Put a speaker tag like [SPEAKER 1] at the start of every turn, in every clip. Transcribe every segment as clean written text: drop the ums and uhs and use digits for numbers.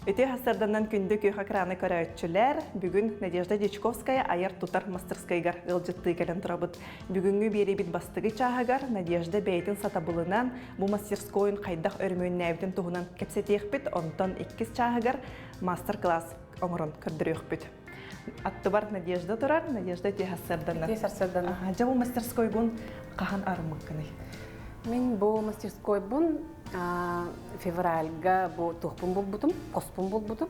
[SPEAKER 1] Өте хасарданан күнді күйха краны көрәйтчілер, бүгін Надежда Дичковская аяр тутар мастерскайгар ғылжытты кәлін тұрабыд. Бүгінгі бері бит бастығы чағығар Надежда бәйтін сатабылынан бұл мастерскойын қайдақ өрмейін нәбітін тұғынан кәпсетейік біт, онтан 2 чағығар мастер-класс оңырын көрдірек біт. Атты бар Надежда тұрар, Надежда өте хасарданан.
[SPEAKER 2] Өте хасарданан.
[SPEAKER 1] Жа бұл мастерской бұн қахан арымық кіні?
[SPEAKER 2] Мен бұл мастерской бұн февральга бұл тұқпын бұл бұтым, қоспын бұл бұтым.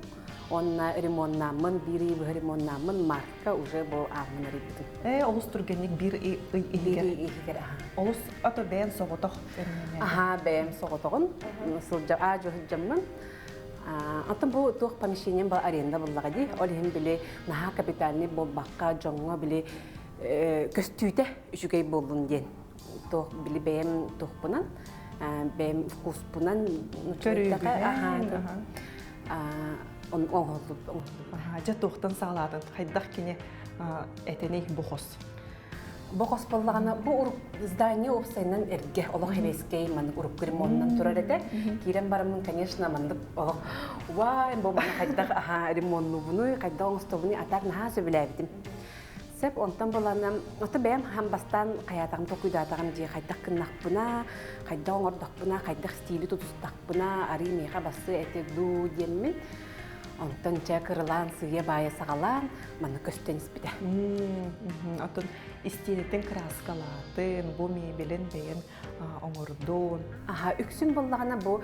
[SPEAKER 2] Онна ремоннамын, бір үй ремоннамын, марка уже бұл ағын әрі
[SPEAKER 1] Олыс тұргенник бір үй Олыс аты бәйін соғытық?
[SPEAKER 2] Бәйін соғытығын. Жамын. Антын бұл тұқ помещением бұл аренда бұллаға дей. Олығын біле наға капиталны бұл баққа жоңға біле көстүйті үшігей болдың ден. Тұқ біле бәйін тұқпынан. Бәйім вкус бұнан
[SPEAKER 1] көрігін.
[SPEAKER 2] Оңғылып.
[SPEAKER 1] Жа тұқтан сағаладың, қайдақ кене әтеней бұқос.
[SPEAKER 2] Бұқос болағына бұл здание опсайынан әрге олық хевескей мандық ұрып көрім онынан тұрар әді. Керен барымын, конечно, мандық вай, бұл маны қайдақ ремонну бұны, қайдақ оңысты бұны атақ наға сөбілі Сәп, онтан боланы, оты бәйім хам бастан қаятағым тоқуйдатағым жей қайдақ кыннақ бұна, қайдақ оңырдақ бұна, қайдақ стилі тұтыстақ бұна, ари мейға басы әте ду деммен. Онтан жа кырылан, сүйе бая сағалан, маны көстен іспіді.
[SPEAKER 1] Отын истенеттен краскалатын, бұл мейбелін бәйін оңырдуын.
[SPEAKER 2] Үксін болағына бұл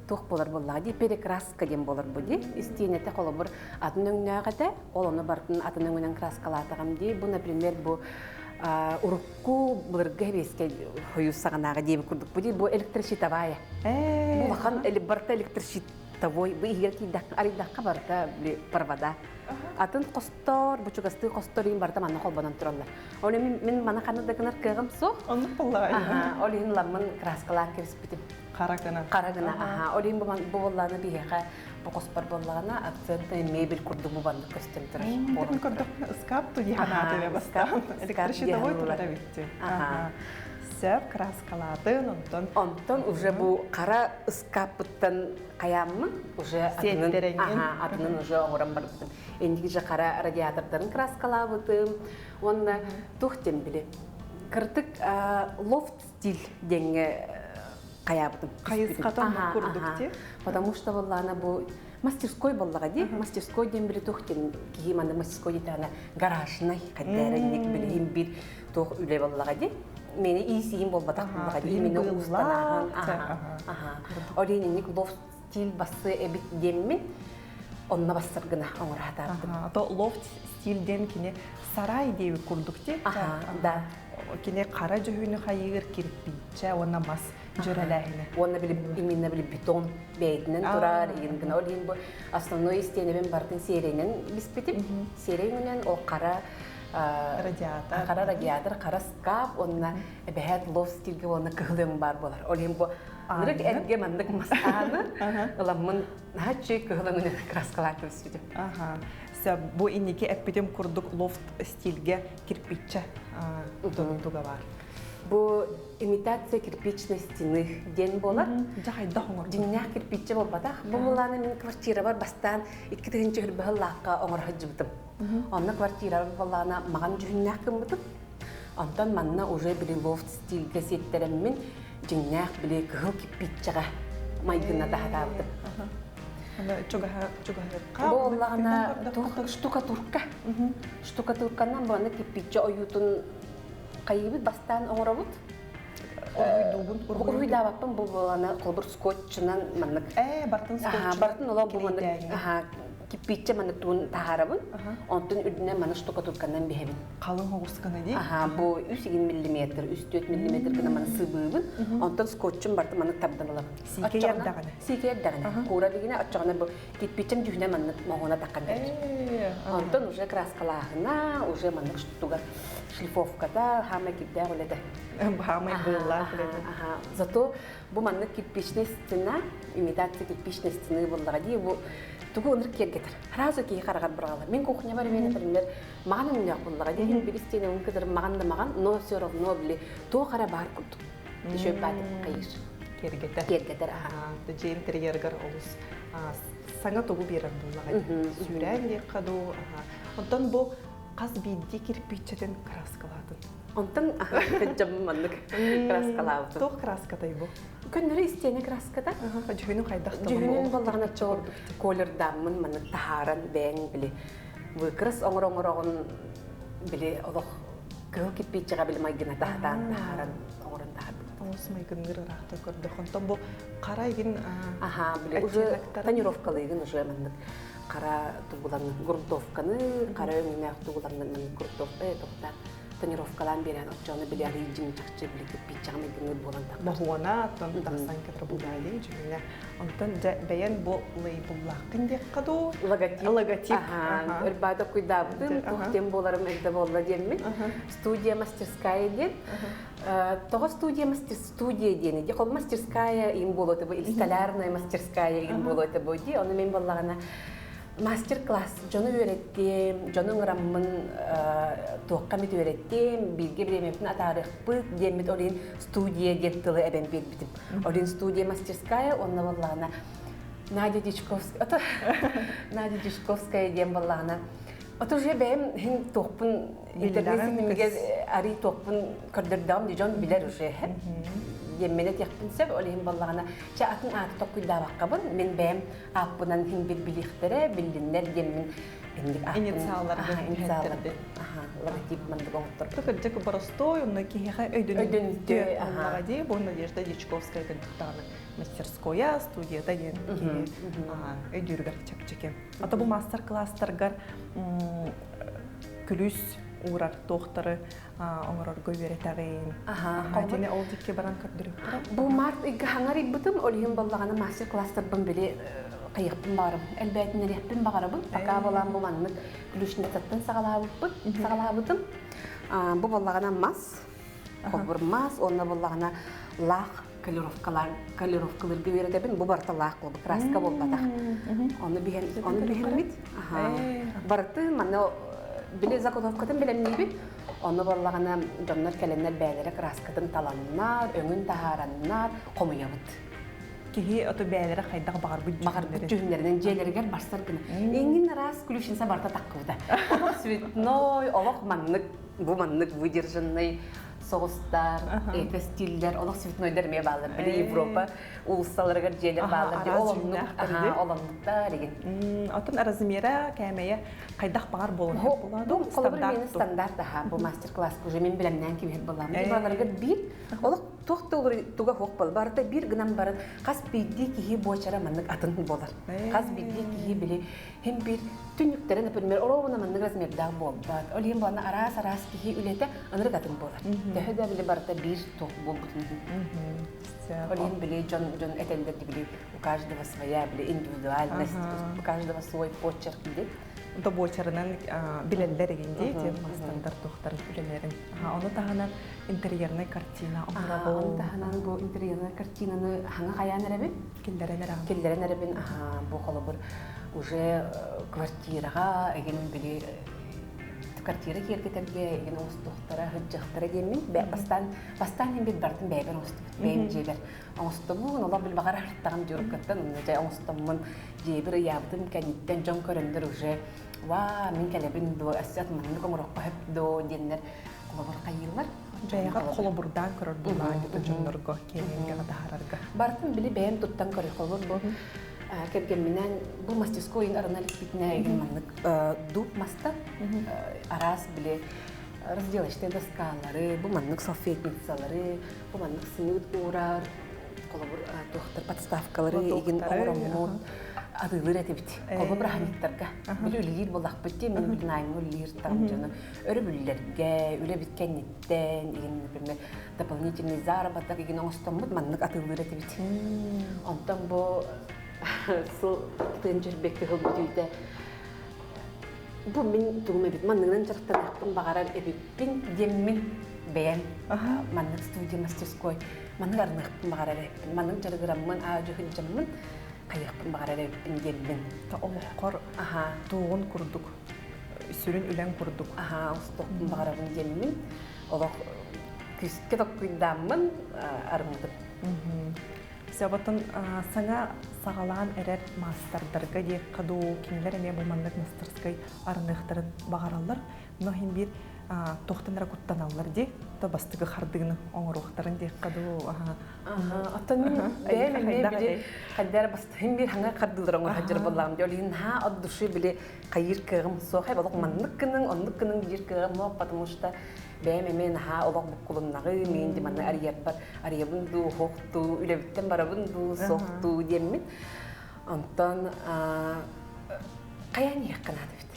[SPEAKER 2] тоқ болар болаға дей, перекраска дем болар бұл дей. Истенетті қолы бір атын өңнәғады, ол оны бартын атын өңінен краскалатығым дей. Бұл, например, бұл ұрыққу бұлырғы беске хойу сағанаға дейбі күрдік бұл дей. Бұл электрощитовая. Бұл ақан барта электрощитовой, бұл егер аридаққа барта парвада. Атын қостор, бұчығасты қостор ең барта маны қолбанан тұралар. Олы мен мана қанадығынар кығым соқ.
[SPEAKER 1] Оны бұлай.
[SPEAKER 2] Олы ең ламын краскалан кебіспітім.
[SPEAKER 1] Қарағына.
[SPEAKER 2] Олин болағына бейеға бұқыс бар болағына акцентті мебель күрді бұбанды көстен тұрар.
[SPEAKER 1] Бұқын күрдіқні ұскап тұй хана төбе бастан. Электрощитовой тұрар әбетті. Сөп, краскалатын,
[SPEAKER 2] онтон уже бұл қара ұскапыттан қаямын, уже атының уже оңыран бар бұтым. Ендігі же қара радиатордарын краскала бұтым. Онына тұқтен біле. Кіртік лофт стиль денге қаябытым.
[SPEAKER 1] Қайысқатан көрдік те?
[SPEAKER 2] Потому что болағына бұл мастерской болаға де, мастерской ден білі тоқтен кейіманды мастерской детана гаражынай қаддарыннек білейін бір тоқ үлі болаға де. Мені исейін болбатақ болаға де, мені ұстанағын. Орейненік лофт стиль басы әбіт деммен, онына бастырғына оңыратардым.
[SPEAKER 1] То лофт стильден кене сарай дейі көрдік те?
[SPEAKER 2] Да.
[SPEAKER 1] Кене қара жүйіні қайығыр кірпейтші, оны мас жүрәләйіні.
[SPEAKER 2] Оны именно бетон бәйтінен тұрар, егінгіна ол ең бұл основной істенебен бардың серейінен біспетіп, серейінен ол қара радиатор, қара скап, онына бәйт лофт стилге оны күхілің бар болар. Ол ең бұл нұрық әнге мандық масаны, ұламын нәтші күхіліңінен краскалар көсіп.
[SPEAKER 1] Бұл инеке әппедем күрдік лофт стилге кирпичча тұға бар.
[SPEAKER 2] Бұл имитация кирпичной стены ден болар.
[SPEAKER 1] Жағайда оңыр.
[SPEAKER 2] Деңнәқ кирпичча болбадақ. Бұл оланы мен квартира бар бастан 2-тігінші хүрбіғі лаққа оңыр хүджібітім. Онна квартира бар болағына маған жүннәқ кім бұтым. Онтан манна уже білі лофт стилге сеттеріммен деңнәқ білі күхіл кирпиччаға майгына дағыда бұтым. Бұл олағына штукатурка. Штукатурканан бұланы кирпичча ойутын қайыбыт бастан оңыра бұд. Үргүйді абаппын бұл боланы қолбыр скотчынан маннық.
[SPEAKER 1] Бартын скотчынан?
[SPEAKER 2] Бартын ола бұл маннық кипичча маннық туын тағарабын. Онтын үрдіне маннық штукатурканан бейбін.
[SPEAKER 1] Қалың оғысқаны дей?
[SPEAKER 2] Бұл 3-2 мм, 3-4 мм кіна маннық сыбыбын. Онтын скотчын барты маннық табдан оламын.
[SPEAKER 1] Сике ердағаны?
[SPEAKER 2] Сике ердағаны. Қура дегені отчағына бұл кипиччам жүхіне маннық мағуна таққан берді. Онтын уже краскалағына, уже маннық штуға шлифовкада хама кипдә үледі.
[SPEAKER 1] Хамай бұлла үледі.
[SPEAKER 2] Зато бұл маннық кирпичный стена, имитация кирпичной стены болдыға дей, бұл тугу оныр кергетір. Разу кей қарағар бұрғалы. Мен кухня бар мен, например, маған өңнек болдыға дей, бір стене өң кедір маған да маған, но все равно біле, то қара бар күрдік. Еще бәтіп қайыр.
[SPEAKER 1] Кергетір.
[SPEAKER 2] Кергетір,
[SPEAKER 1] Джейн интерьергар олыс саңа тогу берен буллага. Сүрән ди каду. Онтон бу каз бидди кирпичтен краскалатын.
[SPEAKER 2] Онтон жам маннык краскалаабыт.
[SPEAKER 1] Тох краскатай бу.
[SPEAKER 2] Көннөрү истене краската.
[SPEAKER 1] Жүгүнү кайдакта.
[SPEAKER 2] Жүгүнүн баллагына чор колердамын маннык тахаран бэң били. Выкрас оңроңорогун били олох кыл кирпичага били магина тахтан тахаран оңрон тахар.
[SPEAKER 1] Осмай гынгыр рахта көрдө. Онтон бу карайгын
[SPEAKER 2] били уже тонировкалыгын уже маннык кара тугуланы грунтовканы кара өңүнө тугуланы грунтовка токта тонировкалан берен отчону били арыйжын чакчы били кирпичага магина боланда.
[SPEAKER 1] Махуана тон тахсан кетер булдали жүгүнө. Онтон бәян бу лейбллакын деп каду. Логотип.
[SPEAKER 2] Өрбада куйдабытым, тухтем боларым элде болла демми. Студия мастерская деп. Того студия дени. Де кол мастерская им болот, или столярная мастерская им болот боди. Оны мен боллагана мастер-класс жону үйреттем, жону ыңыраммын туаққамет үйреттем, билге біремепін атарықпы демет олин студия деттілі әбен бетбітім. Олин студия мастерская, онна боллағына Надя Дичковская дем боллағына. Ото уже бәйім хин тоқпын интернет-сінімге ари тоқпын көрдірдам дейжон білер уже. Еммене тияқпын сөп, олейін боллағына. Ча атын аты тоққыйда баққабын, мен бәйім аппынан хин бір біліқтері, білдінлер деммен
[SPEAKER 1] инициалларды
[SPEAKER 2] инициалларды. Логотип мандық оңыттыр.
[SPEAKER 1] Токаджек простой, он кихеха өйдөнүттө аллагади, бу Надежда Дичковская гыдыктаны мастерская, студияда ген өйдүргөр чапчеке. Ата бу мастер-класстаргар күлүс урар тохтары оңорорго беретагын. Атене ол дикке баран көрдүрүп.
[SPEAKER 2] Бу март игхаңар иббытым олиһин боллагана мастер-класстарбын били кайыппын барым. Элбәтинен яппын багарабын. Така болам бу маннык күлүшүнө таттан сагалаабытым. Бу боллагана мас, колбур мас, онна боллагана лак колеровкаларга беретебин. Бу барта лак болду, краска болбатак. Оны бихеммит. Барты мана били заготовкатын билемнибит. Оны боллагана жоннор келеннер бәйләре краскатын таланнар, өңүн тахараннар, комуябыт.
[SPEAKER 1] Кихи ото бәйләре кайдак
[SPEAKER 2] багарбыт жүгүннөрүнөн жээлергер барсар гына. Эңин раз күлүшүнсө барта таккыбыта. Цветной, олох маннык, бу маннык выдержанный соғыстар, стильдер, олық цветнойдар ме балыр. Білі Европа улысталарығыр желер балыр. Оландықтар еген.
[SPEAKER 1] Отын размері кәмейе қайдақ бағар болын болады?
[SPEAKER 2] Бұл қолыбыр мені стандарт. Бұл мастер-класс күжі мен білімнен кебет болам. Бұл баларығыр бір, олық тоқты олыр туға хоқ бол. Барыда бір гынан барын қас бейді кейі бойчара маннық атын болар. Қас бейді кейі білі. Hem bir tünüklere, например, оровна маннық размердақ бол. Ол hem болана арас кейі үлеті аныры қатын болар. Дәхі білі барыда бір тоқ бол бұтын. Ол hem білі жон әтендерді білі у каждого своя білі индивидуальность, у каждого свой почерк білі.
[SPEAKER 1] Онда бойчарынан билелер егенде, стандарт тоқтар билелерін. Оны тағынан интерьерный картина оңыра бол.
[SPEAKER 2] Оны тағынан бұл интерьерный картинаны хаңа қаян әрәбін? Келдерен әрәбін. Бұл қолы бір уже квартираға еген білі квартира кергетерге еген оңыз тоқтара хүджіқтара демін. Бастан ен бет бардың бәйбен оңызды бәйім жебер. Оңызды бұн, ола біл бағар арттағым жүріп кеттен, оңыздымын жебір ябдым кәнеттен жон көріндір уже. Ва, мен кәлебін до, әсет мұнды көңіріққа хөп до денлер қолабыр қайылар.
[SPEAKER 1] Бәйіға қолабырдан көрір бұлан еді жонларға келінге ғадағарарға.
[SPEAKER 2] Бардың білі бәйім тұттан көрі қолыр бұл. Кергенменен бұл мастерской арналік бітіне еген маннық дуб маста. Арас білі разделочный доскалары, бұл маннық салфетницалары, бұл маннық сынуыт урар, қолабыр тоқтар подставкалары еген оңырамон. Адылыр әті біт, қолы бір хамиттарға. Білі өлілер болақ бітте, мен білін айымы өлілер тағым жаны. Өрі бүлілерге, өлі біткеннеттен, например, дополнительный заработок, еген оңыстан бұд, маннық адылыр әті біт. Онтан бұл сыл тұтын жүрбекті ғыл бүтүйді. Бұл мен тұғым әбет, маннығынан жарықтан әқпін бағарар әбеппін деммін бәйін. Маннық студия мастерской, маннық арны әқпін бағарар әбеппін. Маннық жарғырамын, ағажы хүлжамын. Қайықпын бағарар әбіппін деммін.
[SPEAKER 1] Олыққор туғын күрдік, сүрін үлән күрдік.
[SPEAKER 2] Ұстықпын бағарарын деммін. Олық күске тоқ күйдамын армыдым.
[SPEAKER 1] Сәбатын саңа сагалаан эрер мастердарга ди каду кинилер эме булманнык мастерской арныктарын багараллар. Но хим бир тохтанара куттаналлар ди. То бастыгы хардыгны оңоруктарын ди каду
[SPEAKER 2] Аттан бәме биле хаддар бастыгын бир ханга кардылар оңор хаҗыр буллам. Жолин ха от души биле кайыр кыгым сохай балык манныккының онныккының бир кыгым но потому что бәме мен ха олог букулуннагы мен ди манна арият бар ариябын ду хокту үлебиттен барабын ду сохту деммит. Антан каян яккана дебит.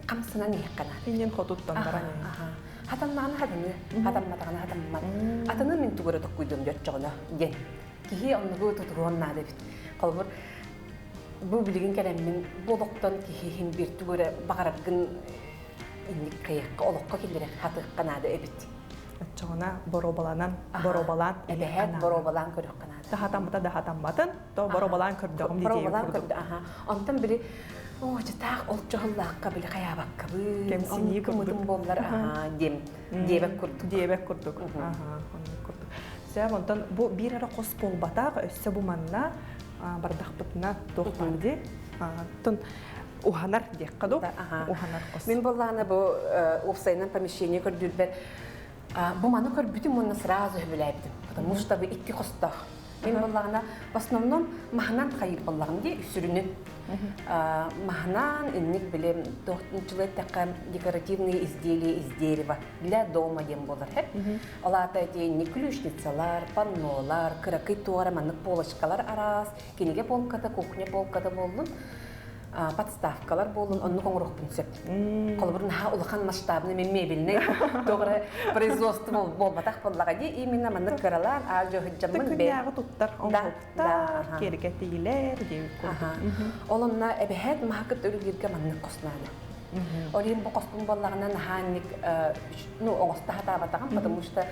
[SPEAKER 2] Камсынан яккана.
[SPEAKER 1] инен хотуттан баран.
[SPEAKER 2] Хатаннан хатанматагана хатанмат. Атаны мен тугара токкуйдум жотчогона ден. Кихи оннугу тутугонна дебит. Колбур бу билген келемин болоктон кихи бир тугара багарагын инник каякка олокко келдерек хатыккана дебит.
[SPEAKER 1] Чогона боробалан
[SPEAKER 2] эбехет боробалан көрөккана.
[SPEAKER 1] Дахатамматын, то боробалан көрдөгүм диде.
[SPEAKER 2] Боробалан көрдө. Онтан бири жатак олчоголлакка биле каябакка бу.
[SPEAKER 1] Кемсини
[SPEAKER 2] кымытым боллар. Дем. Дебек көрдүк.
[SPEAKER 1] Дебек көрдүк. Сәб онтан бу бир ара кос болбатак өссө бу манна бардакпытына тохтанди. Тон уханар дек каду. Уханар кос.
[SPEAKER 2] Мен боллана бу офсайнан помещение көрдүлбер. Бу маны көрбүтүм муну сразу билебдим. Потому что бу икки костак. Мен боллана в основном махнан кайып боллагын ди үсүрүнүн. Махнан инник билем 4-жылыктагы декоративные изделия для дома дем болар хеп. Аларда эти ключницалар, паннолар, кыракый туара маннык полочкалар арас, кенеге полкада, кухня полкада болдун. Подставкалар болдун, онну коңурукпун сөп. Колбурун улахан масштабны мен мебелне тогра производство болбатак боллага ди именно маннык каралар ажо хыджамын бе.
[SPEAKER 1] Тыгыягы туттар оңготтар, керекетилер деп көрдүм.
[SPEAKER 2] Олонна эбехет махакыт өрүгүргө маннык коснады. Олим бу костун боллагынан ханник оңоста хатабатаган, потому что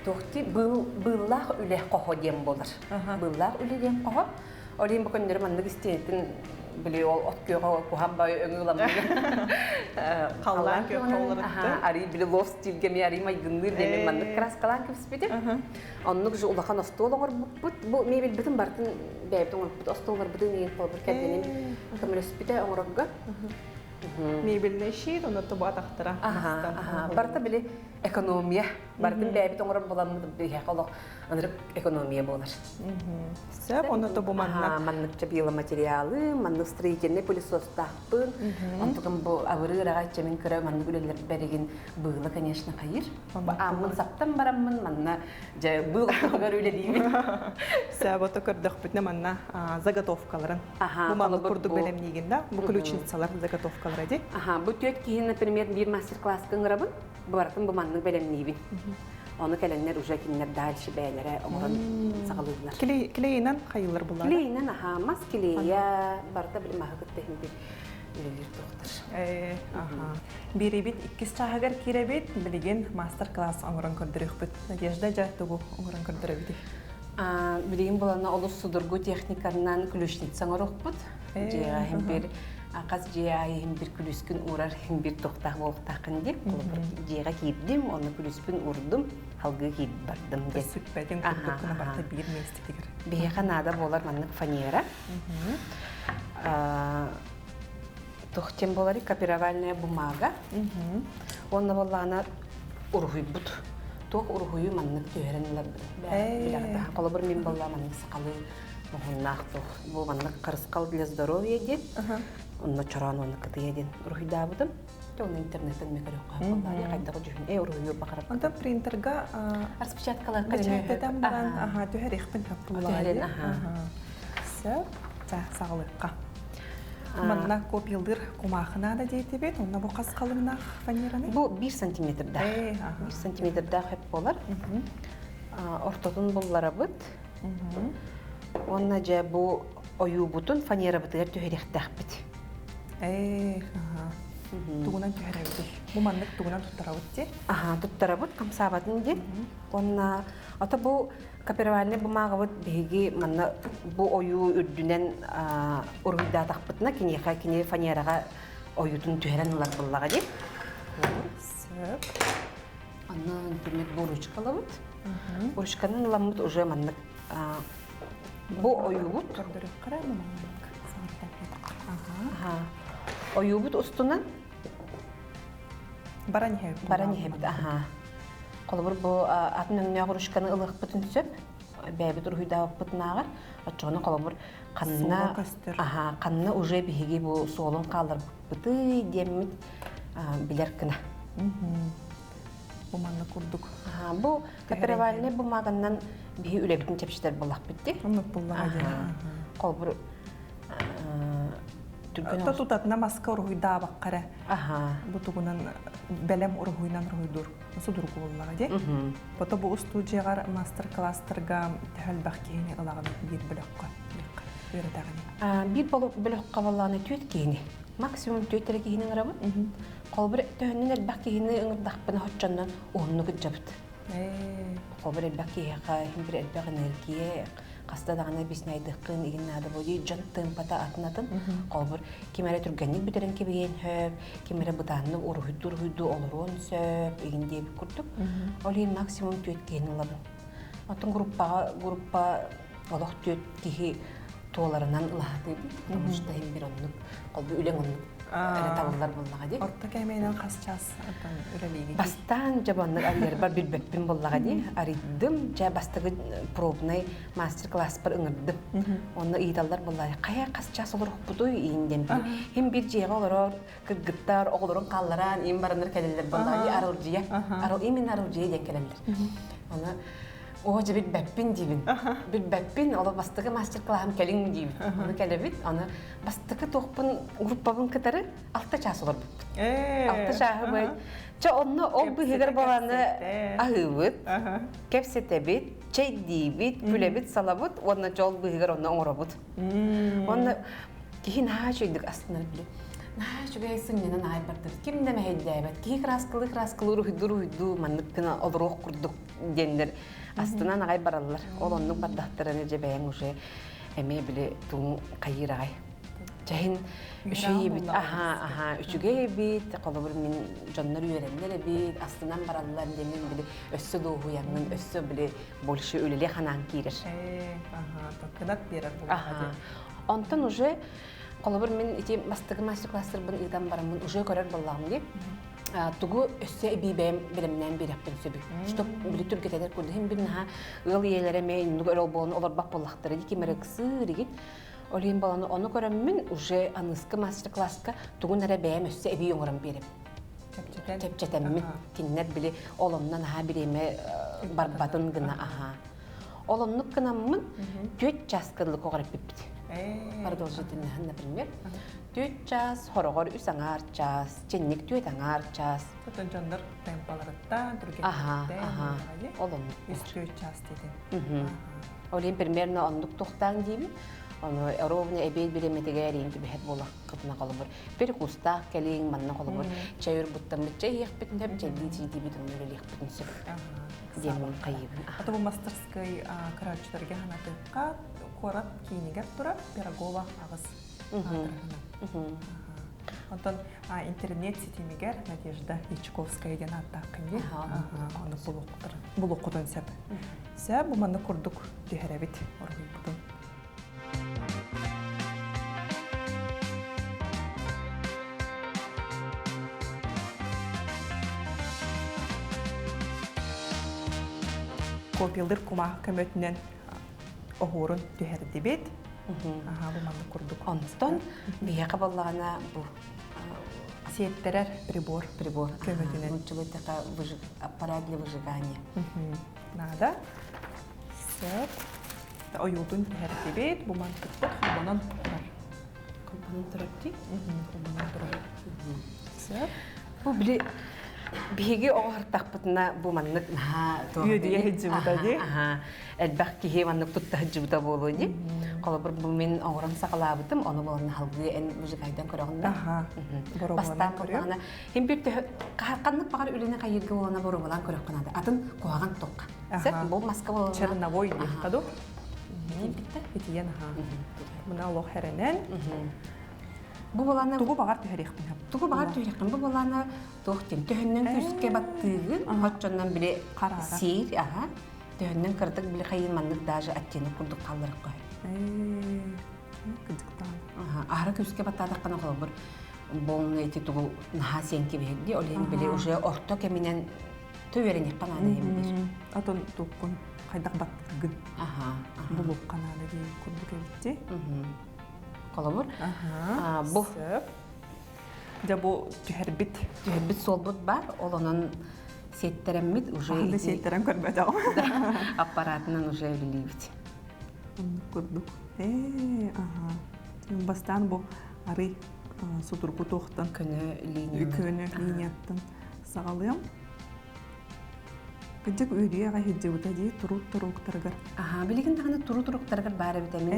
[SPEAKER 2] тохти быллах үле кохо дем болар. Быллах үле дем кохо. Олим бу көндөр маннык истетин биле ол откөөгө кухабай өңүламын.
[SPEAKER 1] Каллан көк коллорутта.
[SPEAKER 2] Ари биле лов стилге ме ари майгынды деме маннык краскалан кепспеде. Оннук жу улахан остолоңор бу мебел бүтүн бартын бэбтон остолор бүтүн ен колбур келденин көмөлөспүдө оңорогго.
[SPEAKER 1] Мебелне шир, оны тобу атактыра.
[SPEAKER 2] Барта биле экономия. Бартын бэбтон оңорор боламды бие колок. Анрык экономия болар.
[SPEAKER 1] Сәп, оны тобу манна.
[SPEAKER 2] Маннык чабила материалы, маннык строительный пылесос тахпын. Онтуган бу авыры рагача мен көрө маннык үлелер береген быгылы, конечно, кайыр. Амын саптан барамын, манна жа быгылы үле деймин.
[SPEAKER 1] Сәп, ото көрдөх бүтне манна заготовкаларын. Бу манны курдук белемнигинде, бу ключницалар заготовкалары ди.
[SPEAKER 2] Бу төт кийин, например, бир мастер-класс кыңырабын, бартын бу манны белемнигин. Onu gelenler уже кинер дальше бәйләре оңран сагалыйлар.
[SPEAKER 1] Клейнен кайылар булар.
[SPEAKER 2] Клейнен мас клея барда бил махагытты хинди үлелер тоқтыр.
[SPEAKER 1] Биребит 2 чагар киребит билген мастер-класс оңран көрдүрүкбүт. Надежда жаттыгы оңран көрдүрөбүт.
[SPEAKER 2] Билген булана олус судургу техниканан ключница оңрокбут. Жа хем бир Аказ жай бир күлүскүн урар бир токтак болуктакын деп, жайга кийдим, аны күлүскүн урдум, халгы кийип бардым деп.
[SPEAKER 1] Сүппедин күлдүкүнө барта бир меститигер.
[SPEAKER 2] Бейханада болар маннык фанера. Тохтем болары копировальная бумага. Онна боллана ургуйбут. Тох ургуйу маннык төһөрөнлөр биларда. Колобур мен болла маннык сакалы мохуннахтох. Бу маннык карыскал для здоровья деп. Онна чаран оны кытыйден ургуйдабытым. Оны интернеттен мекарык боллары кайдагы жүн ургуйу бакарап.
[SPEAKER 1] Анда принтерга
[SPEAKER 2] распечаткалар
[SPEAKER 1] калеметтен баран төһөрихпин таптуулар. Сәп, сагалыкка. Манна көп йылдыр кумахына да дейтебет, онна бу каскалымнах фанераны?
[SPEAKER 2] Бу 1 сантиметрда. 1 сантиметрда хеп болар. Ортотун боллары бут. Онна жа бу ою бутун фанера бутыр төһөрихтах бит.
[SPEAKER 1] Тугунан төһөрөбүт. Бу маннык тугунан туттарабыт де?
[SPEAKER 2] Туттарабыт, камсабатын де. Онна ата бу копировальный бумага вот беги манна бу ою үрдүнен ургуйда такпытына кине фанерага оютун төһөрөн улар буллага деп.
[SPEAKER 1] Сөп.
[SPEAKER 2] Анна интернет буручкалабыт. Буручканын ламыт уже маннык Бу оюбут.
[SPEAKER 1] Көрдөрүп карай мамалык.
[SPEAKER 2] Ага. Оюбут устунан
[SPEAKER 1] Баранье.
[SPEAKER 2] бараньебит. Ага. Колбур бу атын өңнө гурушканы ылык бүтүн сөп. Бәбит урхуйда бутнагар. Ачыгына колбур канна. Ага, канна уже биһиги бу соолун калдыр быты демит билер кына.
[SPEAKER 1] Буманны курдук.
[SPEAKER 2] Ага, бу каперавальный бумаганнан биһи үлебитин чепчитер булак битти.
[SPEAKER 1] Онны буллага.
[SPEAKER 2] Колбур
[SPEAKER 1] Та тутатна маска ургуйда баккара.
[SPEAKER 2] Ага.
[SPEAKER 1] Бу тугунан белем ургуйнан ургуйдур. Насу дургу буллага де. Бото бу студиягар мастер-класстарга тәһәлбәх киһине ылагын бир бүләккә. Өйрәтәгән.
[SPEAKER 2] Бир болуп бүлөк кабалланы төт киһини. Максимум төт тере киһинин рабыт. Колбур төһөннән элбәк киһини ыңырдак бына хотчаннан онну гыджабыт. Колбур элбәк киһига химбир элбәк энергия Каста дагана биснайдыккын игин нады боди жантын пата атнатын колбур кимере турганник битерен кебеген хөп кимере бутанны урхуйду олорон сөп игин деп курдук. Олин максимум 4 кенин лабы. Атын группа олох 4 кихи тооларынан лахты. Потому что им бир оннук колбу үлең оннук эре табылдар буллага ди.
[SPEAKER 1] Орта кеменен касчас атын үрелиги.
[SPEAKER 2] Бастан жабанны алер бар билбеппин буллага ди. Ариддым жа бастыгы пробный мастер-класс бар ыңырдым. Онны ыйталдар буллага. Кая касчас олорук бутуй инден. Хем бир жега олорор кыргыттар оголорун калларан им барандар келелер буллага. Арылжия. Именно арылжия ден келелер. Оны О, же билбеппин дибин. Билбеппин, ола бастыгы мастер-классым келин дибин. Оны келебит, аны бастыгы тоқпын группабын кытары 6 час олар бит. 6 часы бит. Ча онны ол бигер баланы агыбыт, кепсетебит, чай дибит, күлебит, салабыт, онны жол бигер онны оңробут. Онны кихин хачыйдык астына биле. Нахчугай сыннан айбартыр. Кимде мехеддәбет. Ки краскылы рухиду манныкына олрук курдук дендер. Астынан агай бараллар. Ол оннук бардактырын жебең уже эме биле тун кайырай. Жахин үшөй бит. Үчүгэй бит. Колобур мен жаннар үйреннер бит. Астынан бараллар денен биле өссө доогу яңын өссө биле больше өлеле ханан кирер.
[SPEAKER 1] Токнат берер бу.
[SPEAKER 2] Онтон уже Колобур мен ити бастыгы мастер-класстар бын ыдан барамын уже көрөр боллагым деп. Тугу өссө бибем билимнен береппин сөбү. Чтоб биле түргетедер көрдү. Хем бирна ыл иелере мен нугөр болон олар бак боллактыр ди кимерексыр дигит. Олин баланы оны көрөммүн уже аныскы мастер-класска тугу нере бем өссө би оңорам берип. Тепчетеммин киннер биле оломнан ха биреме барбатын гына Олоннук кынаммын 4 часкырлык огарып биппит. Продолжительность, например, 4 час, хорогор 3 аңар час, ченник 4 аңар час.
[SPEAKER 1] Потом жандар темпаларытта, другие
[SPEAKER 2] Олоннук.
[SPEAKER 1] 4 час дейді.
[SPEAKER 2] Олин примерно ондук тухтан дейбі. Оны ровно эбейт биреметеге эринти бихет болак кытына калыбыр. Бир кустак келин манна калыбыр. Чайыр буттан бит чай ек битин деп чай дити бит өнөр ек битин сөп. Демин кайып.
[SPEAKER 1] Ата бу мастерской карачтарга ханатыкка корат кийинигер тура пирогова агыс. Антон интернет сетимигер Надежда Ячковская деген аттакынде. Аны булуктан сөп. Сөп бу манна курдук дихеребит оргуй бутун. Kopildir kuma kömötünden ohurun düherdi bit. Bu mandı kurduk.
[SPEAKER 2] Ondan biye kaballarına bu
[SPEAKER 1] Сеттерер прибор.
[SPEAKER 2] Kömötünden. Мультивытaka аппарат для выжигания.
[SPEAKER 1] Надо. Сет. Оюдун düherdi bit. Bu mandı kurduk. Bundan
[SPEAKER 2] Компонент рапти.
[SPEAKER 1] Bundan durur. Сет.
[SPEAKER 2] Bu bile Биги оғартақ бұтына бұл маннық
[SPEAKER 1] Үйедіе хеджібіта де?
[SPEAKER 2] Әлбәқ кеге маннық тұтта хеджібіта болу де. Қолы бір бұл мен оғырын сақыла бұтым, оны боланы халғы ән мүжігайдан көріғында. Бастан болағына. Хем бірді қанық бағар өліне қайырғы олана бұры болан көріққанады. Атын қоған тоққа. Сәп бұл маска болана.
[SPEAKER 1] Черновой де қаду? Бітіен. Мұна олық әрінен.
[SPEAKER 2] Бу баланы
[SPEAKER 1] тугу багар төһөрекпин.
[SPEAKER 2] Тугу багар төһөрекпин. Бу баланы тохтин төһөннән күскә баттыгы, хатчаннан биле сир, төһөннән кырдык биле кайын манлык даже аттене курдык калдырып кой.
[SPEAKER 1] Кыдыктан.
[SPEAKER 2] Ара күске баттадаққана қолбыр. Бұл эти тугу наха сенки бегди, олен биле уже орто кеминен төверенек қанады емдер.
[SPEAKER 1] Атон туккун хайдақ баттыргын. Булуп қанады дей күрдік әбітте.
[SPEAKER 2] Қолбыр. Бұл
[SPEAKER 1] Да бұл түхәрбіт.
[SPEAKER 2] Түхәрбіт солбыт бар, олонын сеттереммит уже...
[SPEAKER 1] Ағында сеттерем көрбәді ау.
[SPEAKER 2] Аппаратынан уже өлілейбіт.
[SPEAKER 1] Күрдік. Бастан бұл ары сутургу тоқтан.
[SPEAKER 2] Көні
[SPEAKER 1] линияттан сағалыям. Күндік өйдей аға хеджеуіта дей тұру-тұруқтарғар.
[SPEAKER 2] Білеген тағына тұру-тұруқтарғар бәрі біт әмін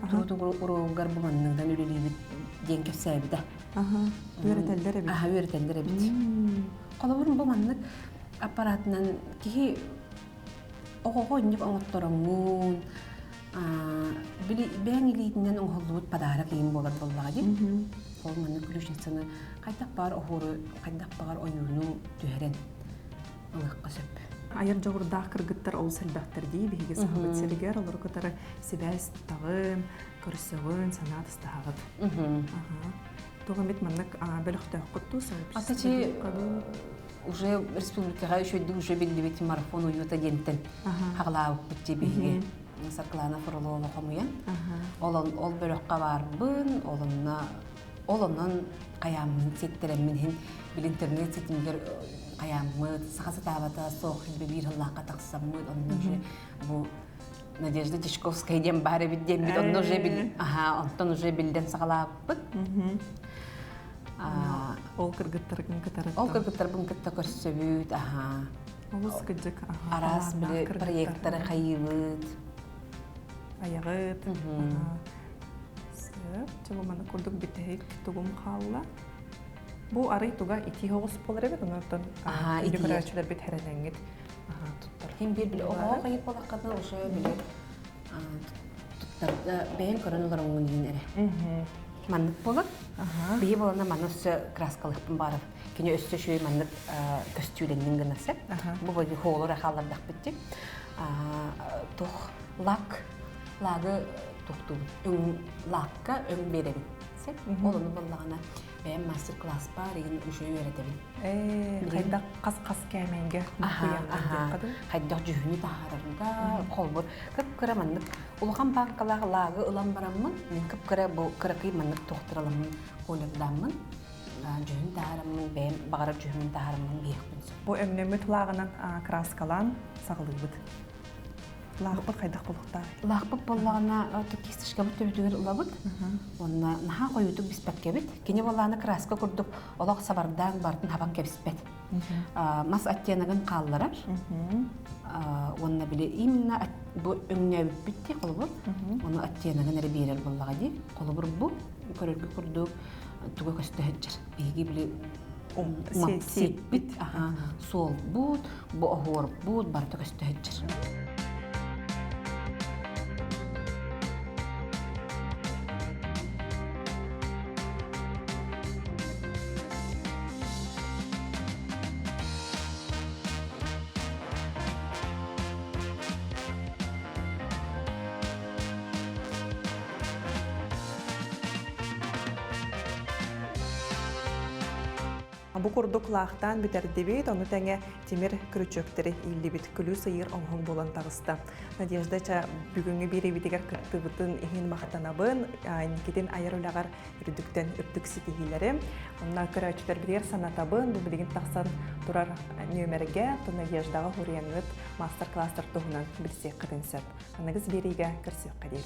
[SPEAKER 2] оғын тұру-тұруғар бұманныңдан өлілейбіт ден көпсәйбіді.
[SPEAKER 1] Үйретәлдер әбіт.
[SPEAKER 2] Үйретәлдер әбіт. Қолабырын бұманнық аппаратынан кейі оғығы өніп оңыттырыңын бәң елейтінен оңғылуыт падара кейін болар болаға деп. Ол мәнні күлішесіні қайдақ бар оғыры, қайдақ бағар ойуыну түйерен ұлыққа сөп.
[SPEAKER 1] Айыр жоғырдақ кіргіттар ол сәлбәқтір дей, бейге сағыбыт селігер, олар көтары себәс тағым, көрсеуін, санат ұстағыд. Тоғын бет мәннік бөліқтақ құтту сағып.
[SPEAKER 2] Атачи, уже республикаға үшөйді уже белді беті марафон уюта денттен хағылауық бітте бейге. Сарқылана фұрылуылы қомуян. Ол бөліққа барбын, олынан қаямын сеттереммен біл интернет сетімдер қаямын, сақасы табата соқылбе бір ғылаққа тақсамын, онын уже бұл Надежда Дичковская дем бары бидден бит, онтан уже білден сағалаппын.
[SPEAKER 1] Ол кіргіттарғын кітарыттан.
[SPEAKER 2] Ол кіргіттарғын кітті көрсөбіт, арас білі проекттары қайыбыт.
[SPEAKER 1] Аяғыт. Чего мана көрдік бітейік тұғым қалла. Бұл арай тұға ити хоғыс болар әбет, оныртын үйді көрәчілер бет әрәләңгет.
[SPEAKER 2] Хем бір білі оға қайып болаққадна ұшы білі тұттарды бәйін көрін олар оңын дейін әрі. Маннық болып, бейі болана маны өсі краскалықпын барып. Кені өсі шөй маннық көстюленнің гінасы. Бұл бойы хоғылыр ақалардақ бітті. Тұқ лағы тұқту өң лаққа өң беремін. Олыны болағына бәйін мастер-класс бар, еген үші өретемін.
[SPEAKER 1] Қайдақ қас-қас кәмәнге
[SPEAKER 2] Қайдақ жүхіні тағарырында қолбыр. Күп-күрі маннық ұлған банкалағы лағы ұлан барамын, мен күп-күрі бұл күріқи маннық тоқтыралымын, қолырдамын. Жүхін тағарымын, бәйін бағарып жүхін тағарымын бейіқпін.
[SPEAKER 1] Бұл өмнемет лағынан краскалан сағылы бұд. Лағпыт қайдақ болуқтар?
[SPEAKER 2] Лағпыт болағына кестішке бұд төбетігер ұла бұд. Онына наға қойудық біспәт кебет. Кене болағына краска күрдік олақ сабардан бардың хабан кебіспәт. Мас аттиянығын қалыларар. Онына біле именно бұл өңіне өппетте қолы бұр. Оны аттиянығын әрі берел болаға дей. Қолы бұр бұл көрерге күрдік тұға көсті өтчір. Бейге біле сеппет, сол бұд, бұл оғыр бұд, барты көсті өтчір.
[SPEAKER 1] Бу курдук лахтан битердебит, оны тәңе темир күрүчөктери иллибит күлү сыйыр оңһоң болан тагыста. Надежда ча бүгүнгү биребитигер кыттыбытын ихин мактанабын, никитин айырылагар үрдүктен үптүк ситигилери. Онна көрөчтөр бир санатабын, бу билигин таксан турар нөмерге, то Надеждага хурияныт мастер-класстар тугунан билсек кытынсып. Аныгыз бериге кирсек кадери.